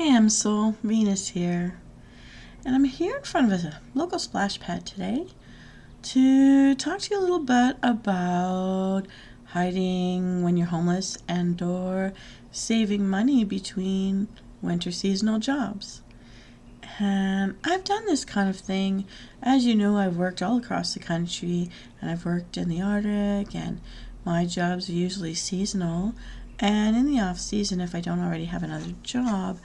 Hey, Msouls, Venus here, and I'm here in front of a local splash pad today to talk to you a little bit about hiding when you're homeless and/or saving money between winter seasonal jobs. And I've done this kind of thing. As you know, I've worked all across the country, and I've worked in the Arctic, and my jobs are usually seasonal. And in the off season, if I don't already have another job,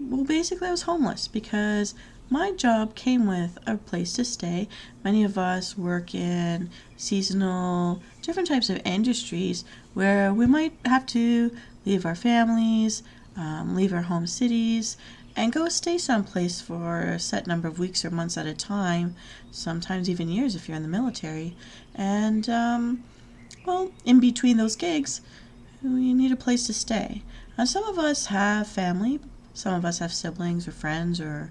well, basically, I was homeless because my job came with a place to stay. Many of us work in seasonal, different types of industries where we might have to leave our families, leave our home cities, and go stay someplace for a set number of weeks or months at a time, sometimes even years if you're in the military. And, well, in between those gigs, we need a place to stay. Some of us have family, some of us have siblings or friends or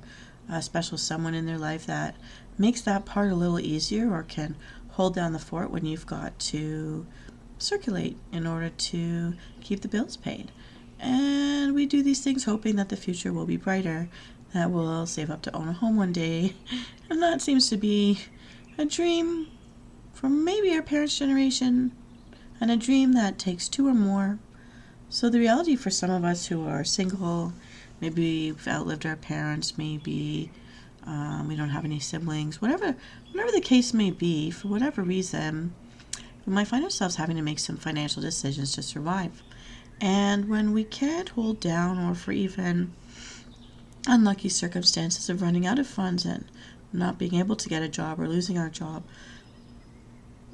a special someone in their life that makes that part a little easier or can hold down the fort when you've got to circulate in order to keep the bills paid. And we do these things hoping that the future will be brighter, that we'll save up to own a home one day. And that seems to be a dream from maybe our parents' generation, and a dream that takes two or more. So the reality for some of us who are single, maybe we've outlived our parents, maybe we don't have any siblings, whatever the case may be, for whatever reason, we might find ourselves having to make some financial decisions to survive. And when we can't hold down, or for even unlucky circumstances of running out of funds and not being able to get a job or losing our job,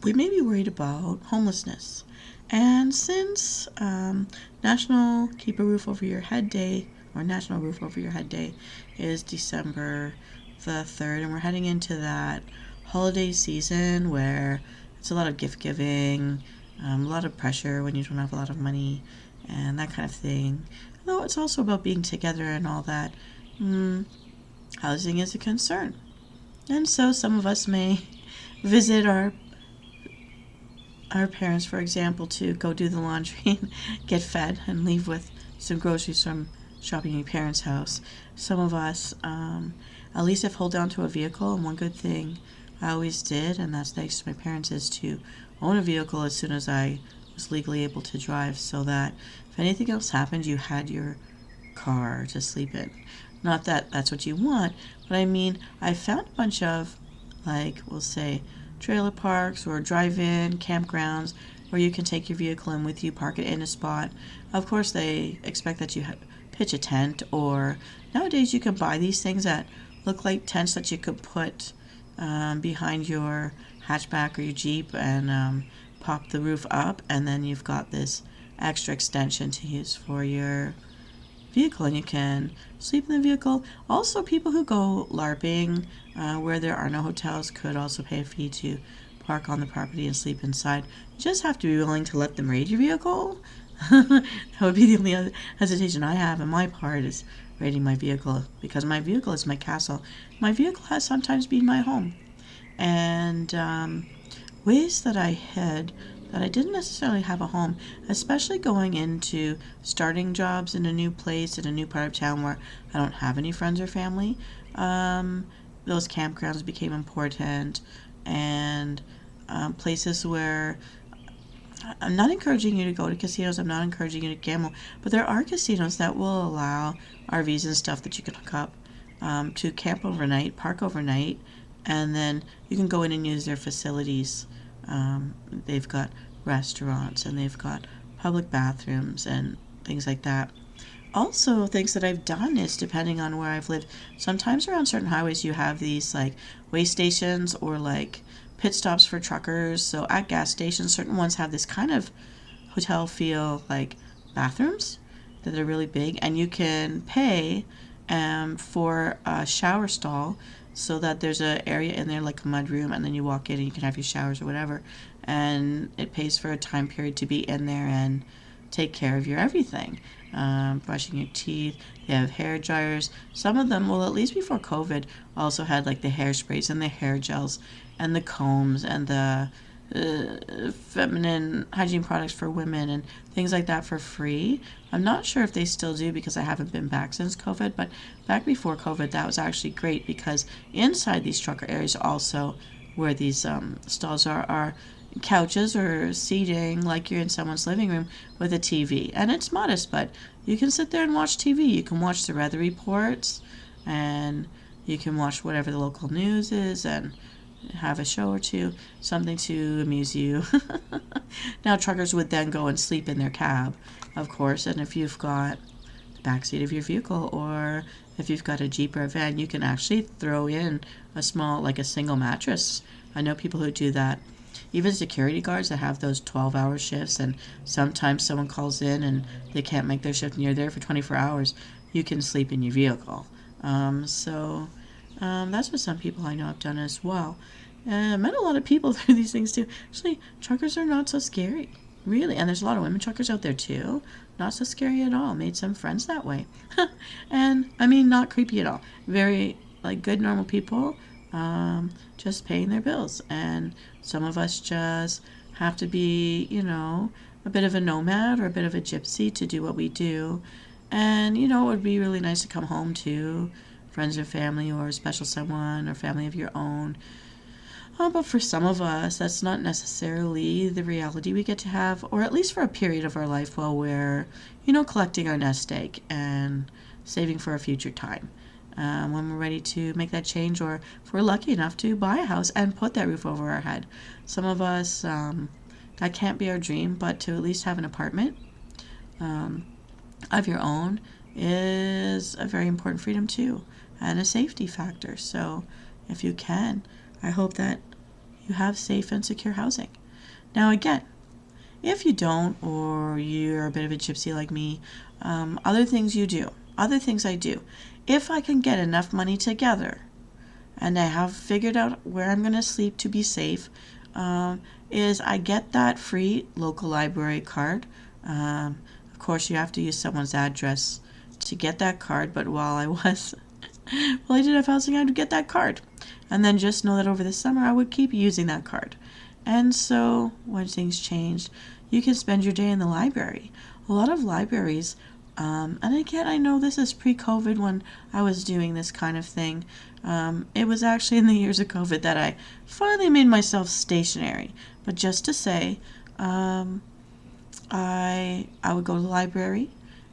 we may be worried about homelessness. And since National Keep a Roof Over Your Head Day, or National Roof Over Your Head Day, is December the 3rd, and we're heading into that holiday season where it's a lot of gift giving, a lot of pressure when you don't have a lot of money, and that kind of thing. Though it's also about being together and all that, housing is a concern. And so some of us may visit our parents, for example, to go do the laundry and get fed and leave with some groceries from shopping at your parents' house. Some of us at least have hold down to a vehicle, and one good thing I always did, and that's thanks to my parents, is to own a vehicle as soon as I was legally able to drive, so that if anything else happened, you had your car to sleep in. Not that that's what you want, but I mean, I found a bunch of, like, we'll say, trailer parks or drive-in campgrounds where you can take your vehicle in with you, park it in a spot. Of course, they expect that you pitch a tent, or nowadays you can buy these things that look like tents that you could put behind your hatchback or your Jeep and pop the roof up, and then you've got this extra extension to use for your vehicle, and you can sleep in the vehicle. Also, people who go LARPing where there are no hotels could also pay a fee to park on the property and sleep inside. You just have to be willing to let them raid your vehicle. That would be the only other hesitation I have on my part, is raiding my vehicle, because my vehicle is my castle. My vehicle has sometimes been my home. And ways that I hid that I didn't necessarily have a home, especially going into starting jobs in a new place, in a new part of town where I don't have any friends or family. Those campgrounds became important, and places where I'm not encouraging you to go to casinos, I'm not encouraging you to gamble, but there are casinos that will allow RVs and stuff that you can hook up to camp overnight, park overnight, and then you can go in and use their facilities. They've got restaurants, and they've got public bathrooms and things like that. Also, things that I've done is, depending on where I've lived, sometimes around certain highways you have these like way stations or like pit stops for truckers. So at gas stations, certain ones have this kind of hotel feel, like bathrooms that are really big, and you can pay for a shower stall, so that there's an area in there like a mud room, and then you walk in and you can have your showers or whatever, and it pays for a time period to be in there and take care of your everything. Brushing your teeth. They have hair dryers. Some of them, well, at least before COVID, also had like the hairsprays and the hair gels and the combs and the feminine hygiene products for women and things like that for free. I'm not sure if they still do because I haven't been back since COVID, but back before COVID, that was actually great because inside these trucker areas also where these stalls are couches or seating like you're in someone's living room with a TV. And it's modest, but you can sit there and watch TV. You can watch the weather reports and you can watch whatever the local news is and have a show or two, something to amuse you. Now, truckers would then go and sleep in their cab, of course, and if you've got the backseat of your vehicle or if you've got a Jeep or a van, you can actually throw in a small, like a single mattress. I know people who do that. Even security guards that have those 12-hour shifts, and sometimes someone calls in and they can't make their shift and you're there for 24 hours, you can sleep in your vehicle. That's what some people I know have done as well. I met a lot of people through these things too. Actually, truckers are not so scary, really. And there's a lot of women truckers out there too. Not so scary at all. Made some friends that way. And, I mean, not creepy at all. Very, like, good, normal people, just paying their bills. And some of us just have to be, a bit of a nomad or a bit of a gypsy to do what we do. And, it would be really nice to come home to friends or family or a special someone or family of your own. But for some of us, that's not necessarily the reality we get to have, or at least for a period of our life while we're, collecting our nest egg and saving for a future time. When we're ready to make that change, or if we're lucky enough to buy a house and put that roof over our head. Some of us, that can't be our dream, but to at least have an apartment of your own is a very important freedom too, and a safety factor. So if you can, I hope that you have safe and secure housing. Now again, if you don't, or you're a bit of a gypsy like me, other things I do. If I can get enough money together and I have figured out where I'm going to sleep to be safe, is I get that free local library card. Of course, you have to use someone's address to get that card, but while I did have housing, I would get that card. And then just know that over the summer, I would keep using that card. And so when things changed, you can spend your day in the library. A lot of libraries, and again, I know this is pre-COVID when I was doing this kind of thing. It was actually in the years of COVID that I finally made myself stationary. But just to say, I would go to the library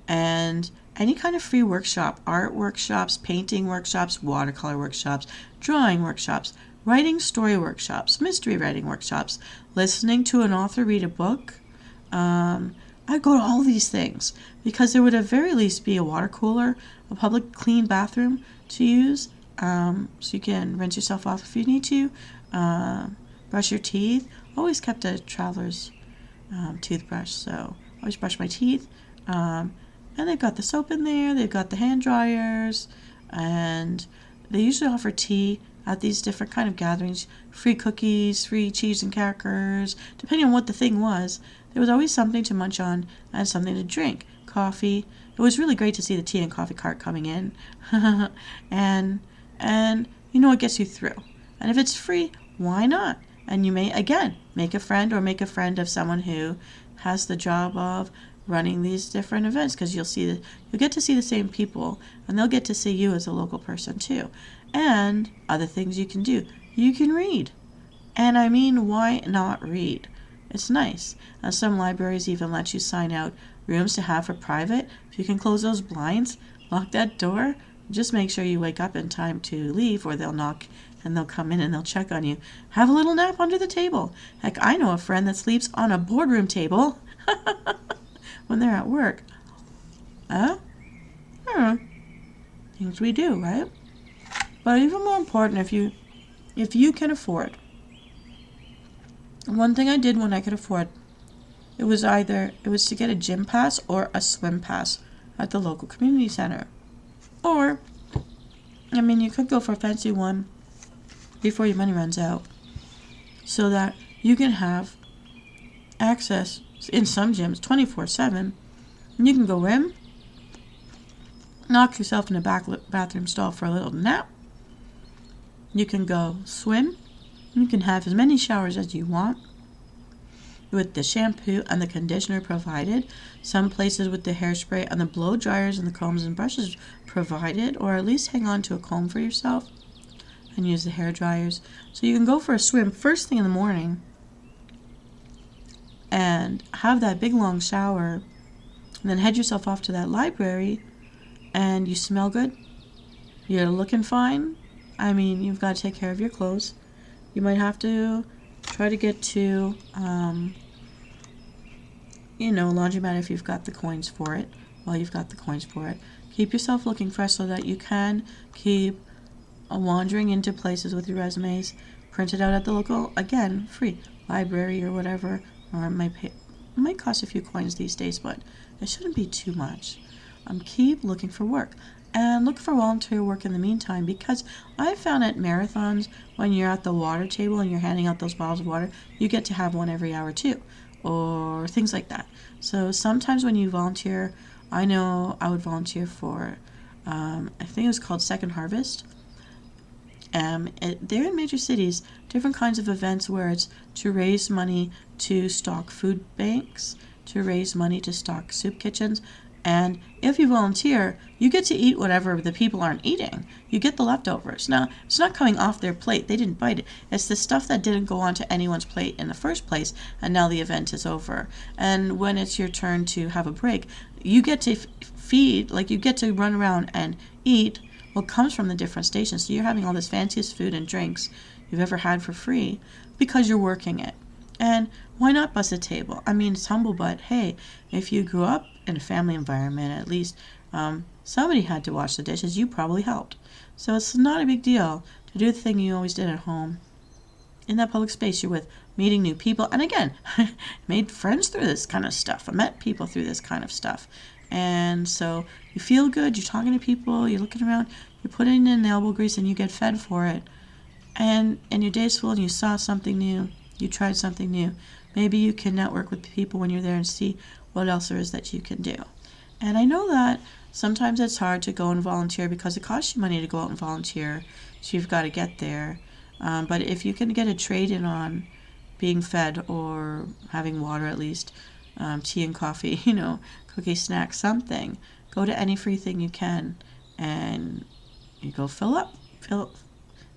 and any kind of free workshop, art workshops, painting workshops, watercolor workshops, drawing workshops, writing story workshops, mystery writing workshops, listening to an author read a book. I'd go to all these things because there would at very least be a water cooler, a public clean bathroom to use, so you can rinse yourself off if you need to, brush your teeth. Always kept a traveler's toothbrush, so always brush my teeth. And they've got the soap in there, they've got the hand dryers, and they usually offer tea at these different kind of gatherings, free cookies, free cheese and crackers, depending on what the thing was. There was always something to munch on and something to drink, coffee. It was really great to see the tea and coffee cart coming in, and it gets you through. And if it's free, why not? And you may, again, make a friend of someone who has the job of running these different events, because you'll get to see the same people, and they'll get to see you as a local person too. And other things you can do. You can read. And I mean, why not read? It's nice. And some libraries even let you sign out rooms to have for private. If you can close those blinds, lock that door, just make sure you wake up in time to leave, or they'll knock and they'll come in and they'll check on you. Have a little nap under the table. Heck, I know a friend that sleeps on a boardroom table when they're at work. Things we do, right? But even more important, if you can afford. One thing I did when I could afford, it was to get a gym pass or a swim pass at the local community center. Or, you could go for a fancy one before your money runs out, so that you can have access in some gyms 24/7. And you can go in, knock yourself in the bathroom stall for a little nap. You can go swim. You can have as many showers as you want. with the shampoo and the conditioner provided. Some places with the hairspray and the blow dryers and the combs and brushes provided, or at least hang on to a comb for yourself and use the hair dryers. So you can go for a swim first thing in the morning and have that big long shower, and then head yourself off to that library, and you smell good, you're looking fine. I mean, you've got to take care of your clothes. You might have to try to get to, laundromat if you've got the coins for it. Well, you've got the coins for it. Keep yourself looking fresh so that you can keep wandering into places with your resumes. Print it out at the local, again, free library or whatever. Or it might cost a few coins these days, but it shouldn't be too much. Keep looking for work. And look for volunteer work in the meantime, because I found at marathons, when you're at the water table and you're handing out those bottles of water, you get to have one every hour too, or things like that. So sometimes when you volunteer, I know I would volunteer for, I think it was called Second Harvest. They're in major cities, different kinds of events where it's to raise money to stock food banks, to raise money to stock soup kitchens. And if you volunteer, you get to eat whatever the people aren't eating. You get the leftovers. Now, it's not coming off their plate. They didn't bite it. It's the stuff that didn't go onto anyone's plate in the first place, and now the event is over. And when it's your turn to have a break, you get to feed, like you get to run around and eat what comes from the different stations. So you're having all this fanciest food and drinks you've ever had for free because you're working it. And why not bust a table? I mean, it's humble, but hey, if you grew up in a family environment, at least somebody had to wash the dishes. You probably helped. So it's not a big deal to do the thing you always did at home. In that public space you're with, meeting new people. And again, made friends through this kind of stuff. I met people through this kind of stuff. And so you feel good. You're talking to people. You're looking around. You're putting in the elbow grease and you get fed for it. And your day's full and you saw something new. You tried something new. Maybe you can network with people when you're there and see what else there is that you can do. And I know that sometimes it's hard to go and volunteer because it costs you money to go out and volunteer. So you've got to get there. But if you can get a trade-in on being fed or having water at least, tea and coffee, cookie, snack, something, go to any free thing you can and you go fill up.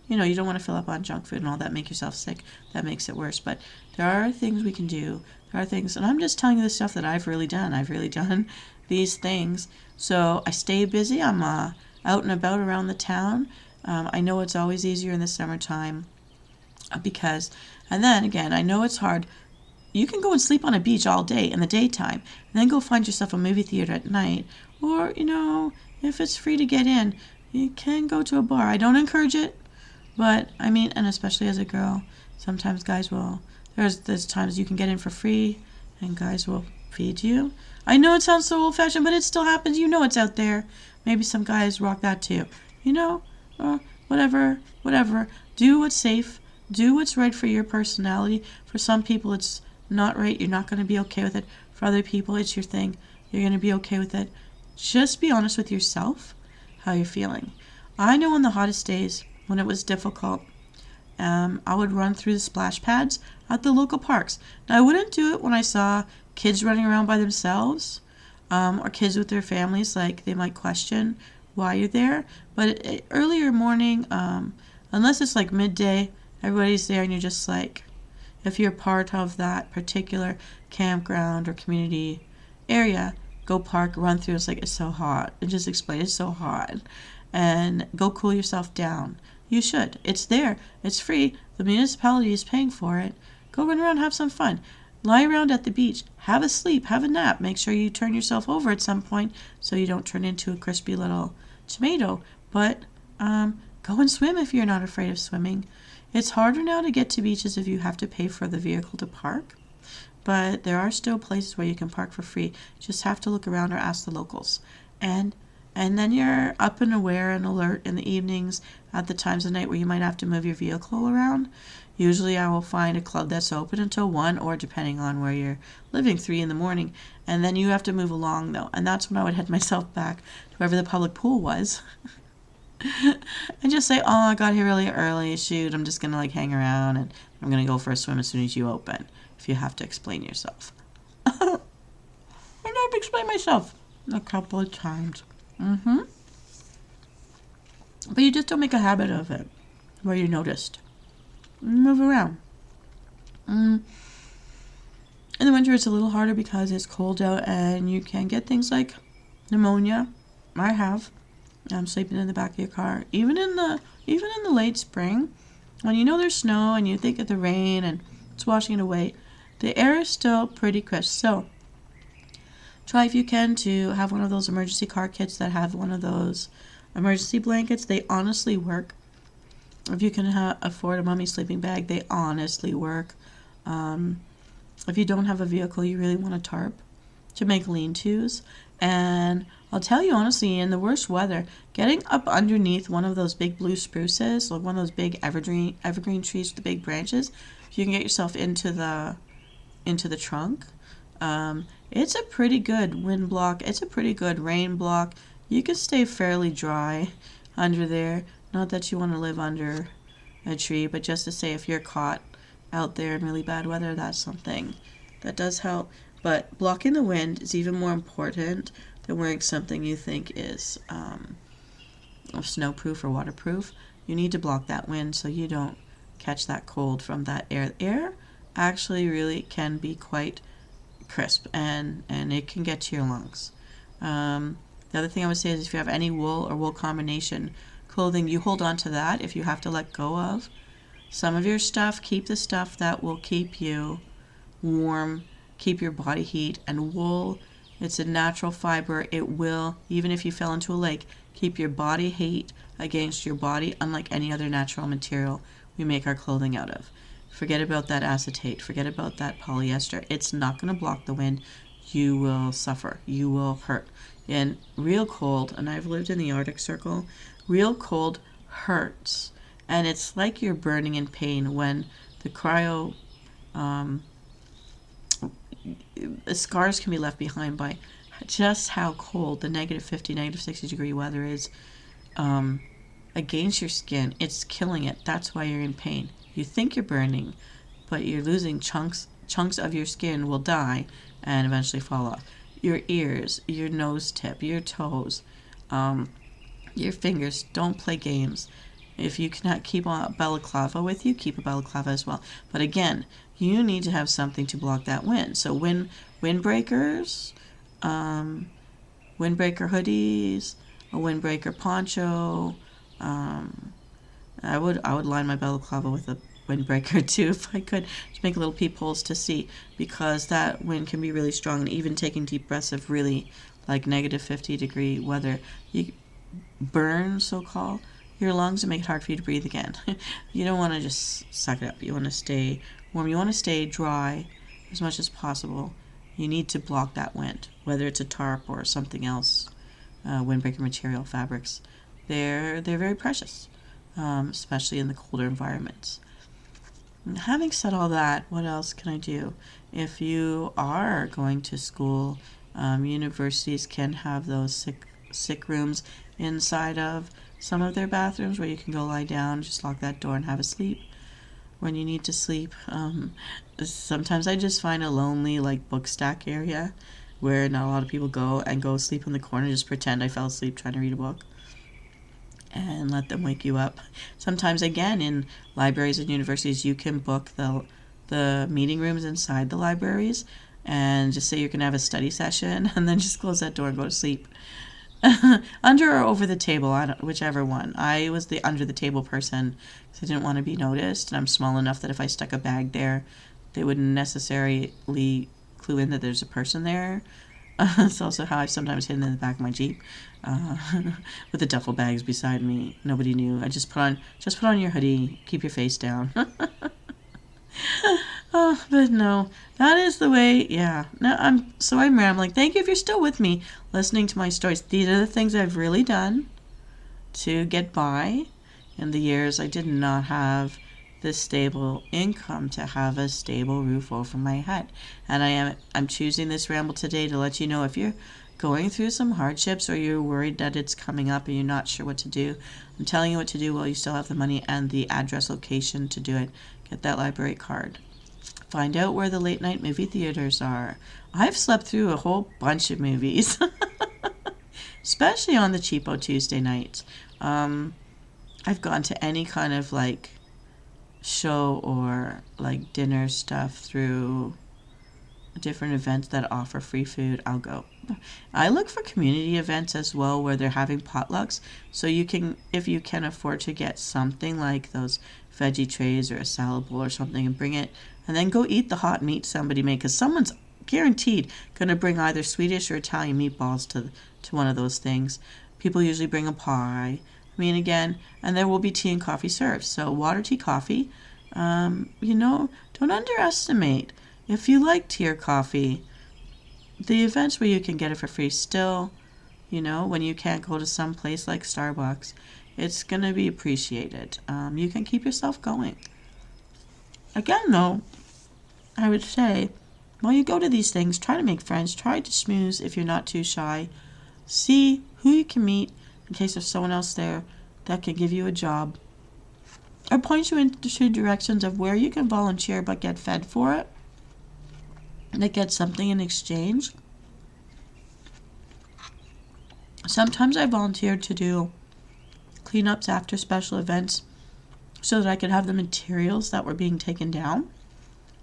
You don't want to fill up on junk food and all that, make yourself sick. That makes it worse. But there are things we can do. There are things, and I'm just telling you the stuff that I've really done. I've really done these things. So I stay busy. I'm out and about around the town. I know it's always easier in the summertime because, and then again, I know it's hard. You can go and sleep on a beach all day in the daytime and then go find yourself a movie theater at night. Or, if it's free to get in, you can go to a bar. I don't encourage it. But, I mean, and especially as a girl, sometimes guys will, there's times you can get in for free, and guys will feed you. I know it sounds so old-fashioned, but it still happens. It's out there. Maybe some guys rock that too. Whatever. Do what's safe. Do what's right for your personality. For some people, it's not right. You're not going to be okay with it. For other people, it's your thing. You're going to be okay with it. Just be honest with yourself, how you're feeling. I know on the hottest days, when it was difficult, I would run through the splash pads at the local parks. Now, I wouldn't do it when I saw kids running around by themselves or kids with their families, like they might question why you're there. But earlier morning, unless it's like midday, everybody's there and you're just like, if you're part of that particular campground or community area, go park, run through. It's like, it's so hot. And just explain it's so hot. And go cool yourself down. You should. It's there. It's free. The municipality is paying for it. Go run around, have some fun. Lie around at the beach. Have a sleep. Have a nap. Make sure you turn yourself over at some point so you don't turn into a crispy little tomato. But go and swim if you're not afraid of swimming. It's harder now to get to beaches if you have to pay for the vehicle to park. But there are still places where you can park for free. Just have to look around or ask the locals. And then you're up and aware and alert in the evenings at the times of night where you might have to move your vehicle around. Usually I will find a club that's open until 1 or depending on where you're living, 3 in the morning. And then you have to move along though. And that's when I would head myself back to wherever the public pool was. And just say, I got here really early. Shoot, I'm just going to hang around and I'm going to go for a swim as soon as you open. if you have to explain yourself. And I've explained myself a couple of times. But you just don't make a habit of it where you noticed. Move around. In the winter, it's a little harder because it's cold out and you can get things like pneumonia. I have. I'm sleeping in the back of your car. Even in the late spring, when you know there's snow and you think of the rain and it's washing it away, the air is still pretty crisp. So try if you can to have one of those emergency car kits that have one of those emergency blankets. They honestly work. If you can afford a mummy sleeping bag, they honestly work. If you don't have a vehicle, you really want a tarp to make lean-tos. And I'll tell you honestly, in the worst weather, getting up underneath one of those big blue spruces, like one of those big evergreen trees with the big branches, if you can get yourself into the trunk, it's a pretty good wind block. It's a pretty good rain block. You can stay fairly dry under there. Not that you want to live under a tree, but just to say if you're caught out there in really bad weather, that's something that does help. But blocking the wind is even more important than wearing something you think is snowproof or waterproof. You need to block that wind so you don't catch that cold from that air. Air actually really can be quite crisp and it can get to your lungs. The other thing I would say is if you have any wool or wool combination clothing, you hold on to that if you have to let go of some of your stuff. Keep the stuff that will keep you warm, keep your body heat. And wool, it's a natural fiber. It will, even if you fell into a lake, keep your body heat against your body, unlike any other natural material we make our clothing out of. Forget about that acetate. Forget about that polyester. It's not going to block the wind. You will suffer. You will hurt. And real cold, and I've lived in the Arctic Circle, real cold hurts. And it's like you're burning in pain when the scars can be left behind by just how cold the -50, -60 degree weather is against your skin. It's killing it. That's why you're in pain. You think you're burning, but you're losing chunks of your skin will die and eventually fall off. Your ears, your nose tip, your toes, your fingers. Don't play games. If you cannot keep a balaclava with you, keep a balaclava as well. But again, you need to have something to block that wind. So windbreakers, windbreaker hoodies, a windbreaker poncho. I would line my balaclava with a windbreaker too if I could, to make little peepholes to see, because that wind can be really strong. And even taking deep breaths of really like -50 degree weather, you burn, so-called, your lungs and make it hard for you to breathe again. You don't want to just suck it up. You want to stay warm. You want to stay dry as much as possible. You need to block that wind, whether it's a tarp or something else. Windbreaker material, fabrics, they're very precious, especially in the colder environments. And having said all that, what else can I do? If you are going to school, universities can have those sick rooms inside of some of their bathrooms where you can go lie down, just lock that door and have a sleep when you need to sleep. Sometimes I just find a lonely like book stack area where not a lot of people go sleep in the corner, just pretend I fell asleep trying to read a book and let them wake you up. Sometimes again in libraries and universities you can book the meeting rooms inside the libraries and just say you're going to have a study session and then just close that door and go to sleep. Under or over the table, whichever one. I was the under the table person because I didn't want to be noticed, and I'm small enough that if I stuck a bag there, they wouldn't necessarily clue in that there's a person there. It's also how I've sometimes hidden in the back of my Jeep with the duffel bags beside me. Nobody knew. I just put on your hoodie, keep your face down. Oh, but no, that is the way. Yeah, no, I'm rambling. Thank you if you're still with me, listening to my stories. These are the things I've really done to get by in the years I did not have this stable income to have a stable roof over my head. And I'm choosing this ramble today to let you know if you're going through some hardships or you're worried that it's coming up and you're not sure what to do. I'm telling you what to do while you still have the money and the address location to do it. Get that library card. Find out where the late night movie theaters are. I've slept through a whole bunch of movies, especially on the cheapo Tuesday nights. I've gone to any kind of like show or like dinner stuff through different events that offer free food. I'll go. I look for community events as well where they're having potlucks, so you can, if you can afford to get something like those veggie trays or a salad bowl or something and bring it, and then go eat the hot meat somebody made, because someone's guaranteed going to bring either Swedish or Italian meatballs to one of those things. People usually bring a pie. I mean, again, and there will be tea and coffee served. So water, tea, coffee. Don't underestimate. If you like tea or coffee, the events where you can get it for free still, when you can't go to some place like Starbucks, it's going to be appreciated. You can keep yourself going. Again, though, I would say, while you go to these things, try to make friends. Try to schmooze if you're not too shy. See who you can meet in case there's someone else there that can give you a job. Or point you into directions of where you can volunteer but get fed for it. That get something in exchange. Sometimes I volunteered to do cleanups after special events so that I could have the materials that were being taken down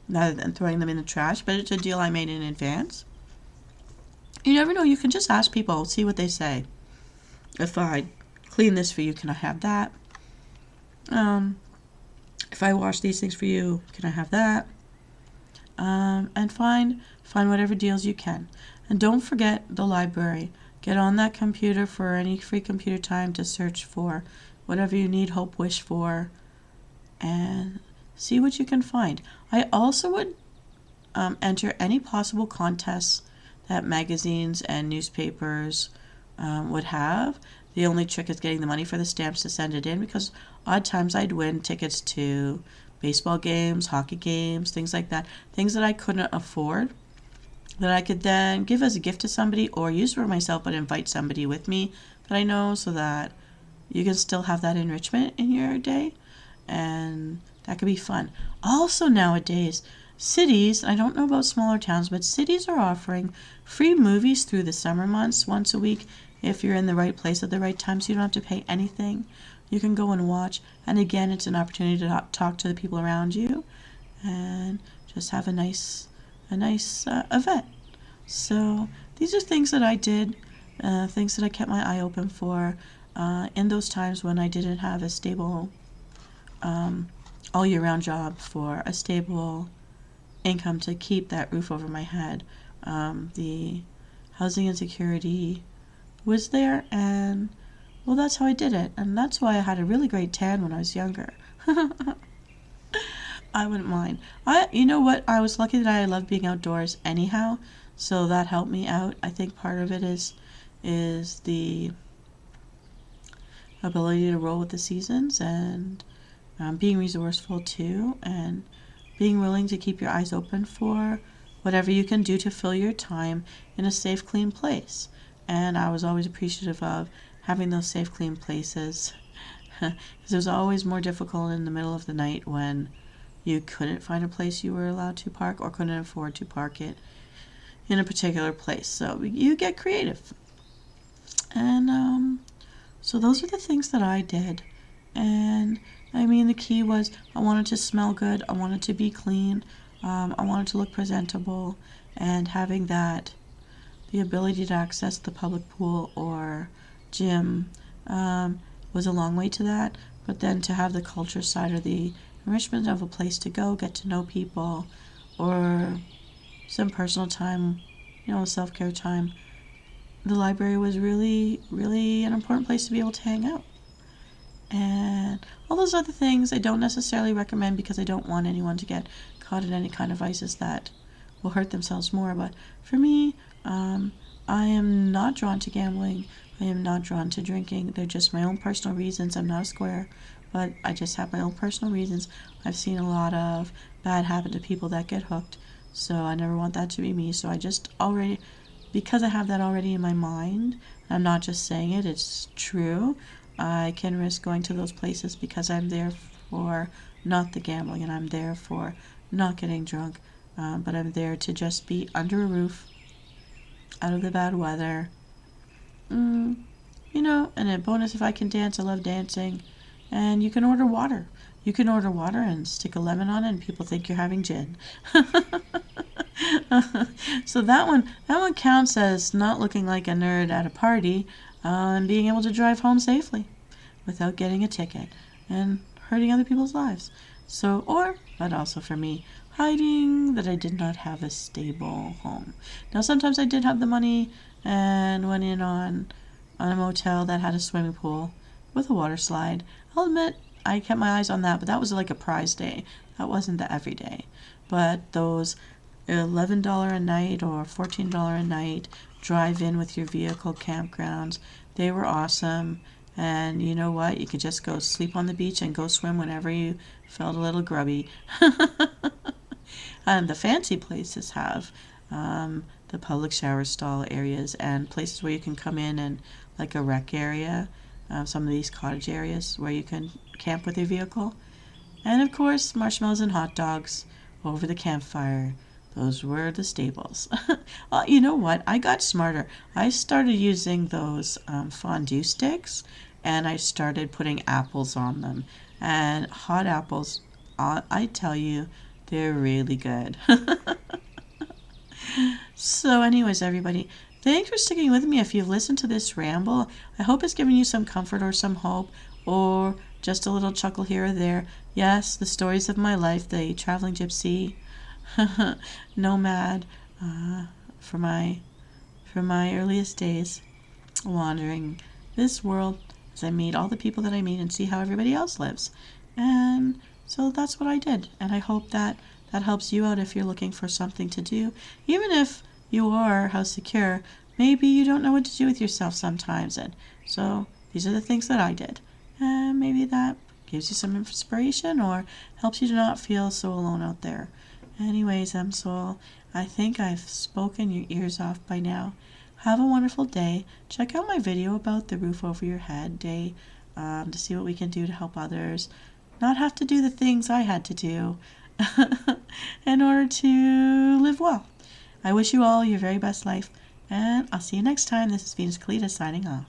rather than throwing them in the trash, but it's a deal I made in advance. You never know, you can just ask people, see what they say. If I clean this for you, can I have that? If I wash these things for you, can I have that? And find whatever deals you can. And don't forget the library. Get on that computer for any free computer time to search for whatever you need, hope, wish for, and see what you can find. I also would enter any possible contests that magazines and newspapers would have. The only trick is getting the money for the stamps to send it in, because odd times I'd win tickets to baseball games, hockey games, things like that. Things that I couldn't afford that I could then give as a gift to somebody or use for myself, but invite somebody with me that I know, so that you can still have that enrichment in your day. And that could be fun. Also nowadays, cities, I don't know about smaller towns, but cities are offering free movies through the summer months once a week. If you're in the right place at the right time, so you don't have to pay anything. You can go and watch. And again, it's an opportunity to talk to the people around you and just have a nice event. So these are things that I did, things that I kept my eye open for in those times when I didn't have a stable all year round job for a stable income to keep that roof over my head. The housing insecurity was there, and well, that's how I did it. And that's why I had a really great tan when I was younger. I wouldn't mind. You know what? I was lucky that I loved being outdoors anyhow, so that helped me out. I think part of it is the ability to roll with the seasons, and being resourceful too, and being willing to keep your eyes open for whatever you can do to fill your time in a safe, clean place. And I was always appreciative of having those safe, clean places, because it was always more difficult in the middle of the night when you couldn't find a place you were allowed to park or couldn't afford to park it in a particular place. So you get creative. And so those are the things that I did. And I mean, the key was I wanted to smell good. I wanted to be clean. I wanted to look presentable. And having that, the ability to access the public pool or gym was a long way to that. But then to have the culture side or the enrichment of a place to go, get to know people, or some personal time, self-care time, the library was really, really an important place to be able to hang out. And all those other things I don't necessarily recommend, because I don't want anyone to get caught in any kind of vices that will hurt themselves more. But for me, I am not drawn to gambling. I am not drawn to drinking. They're just my own personal reasons. I'm not a square, but I just have my own personal reasons. I've seen a lot of bad happen to people that get hooked, so I never want that to be me. So I just already, because I have that already in my mind, I'm not just saying it, it's true. I can risk going to those places because I'm there for not the gambling, and I'm there for not getting drunk, but I'm there to just be under a roof, out of the bad weather. And a bonus, if I can dance, I love dancing. And you can order water. You can order water and stick a lemon on it, and people think you're having gin. So that one counts as not looking like a nerd at a party, and being able to drive home safely without getting a ticket and hurting other people's lives. But also for me, hiding that I did not have a stable home. Now, sometimes I did have the money and went in on a motel that had a swimming pool with a water slide. I'll admit I kept my eyes on that, but that was like a prize day. That wasn't the everyday. But those $11 a night or $14 a night drive in with your vehicle campgrounds, they were awesome. And you know what? You could just go sleep on the beach and go swim whenever you felt a little grubby. And the fancy places have the public shower stall areas and places where you can come in and like a rec area, some of these cottage areas where you can camp with your vehicle. And of course, marshmallows and hot dogs over the campfire. Those were the staples. Well, you know what? I got smarter. I started using those fondue sticks, and I started putting apples on them. And hot apples, I tell you, they're really good. So anyways, everybody, thanks for sticking with me. If you've listened to this ramble, I hope it's given you some comfort or some hope or just a little chuckle here or there. Yes, the stories of my life, the traveling gypsy, nomad, from my earliest days, wandering this world as I meet all the people that I meet and see how everybody else lives. And so that's what I did. And I hope that helps you out if you're looking for something to do. Even if you are house secure, maybe you don't know what to do with yourself sometimes. And so these are the things that I did. And maybe that gives you some inspiration or helps you to not feel so alone out there. Anyways, Msoul, I think I've spoken your ears off by now. Have a wonderful day. Check out my video about the roof over your head day to see what we can do to help others not have to do the things I had to do in order to live well. I wish you all your very best life, and I'll see you next time. This is Venus Callida signing off.